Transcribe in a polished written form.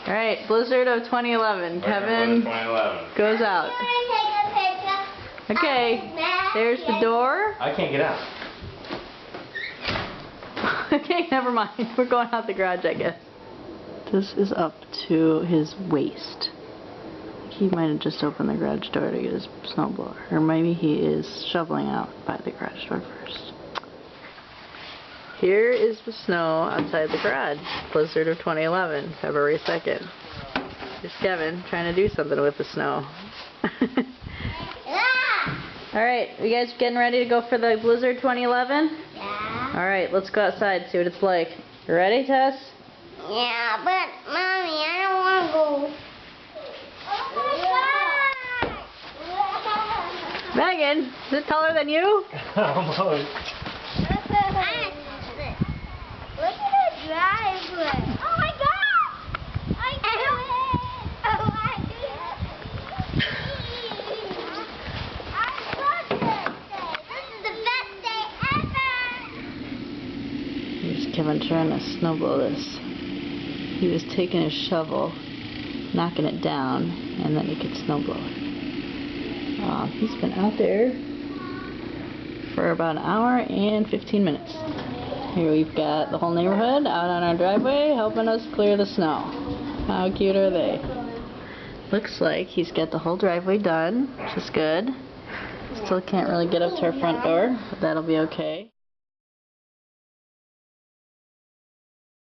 Alright, Blizzard of 2011. Kevin 2011. goes out. Okay, there's the door. I can't get out. Okay, never mind. We're going out the garage, I guess. This is up to his waist. He might have just opened the garage door to get his snowblower. Or maybe he is shoveling out by the garage door first. Here is the snow outside the garage. Blizzard of 2011, February 2nd. Here's Kevin trying to do something with the snow. Alright, you guys getting ready to go for the Blizzard 2011? Yeah. Alright, let's go outside, see what it's like. You ready, Tess? Yeah, but Mommy, I don't want to go. Oh my God! Megan, is it taller than you? Almost. Look at the driveway. Oh my God! I do it! Oh, I do it! I love this day. This is the best day ever! Here's Kevin trying to snowblow this. He was taking his shovel, knocking it down, and then he could snowblow it. He's been out there for about an hour and 15 minutes. Here we've got the whole neighborhood out on our driveway helping us clear the snow. How cute are they? Looks like he's got the whole driveway done, which is good. Still can't really get up to our front door, but that'll be okay.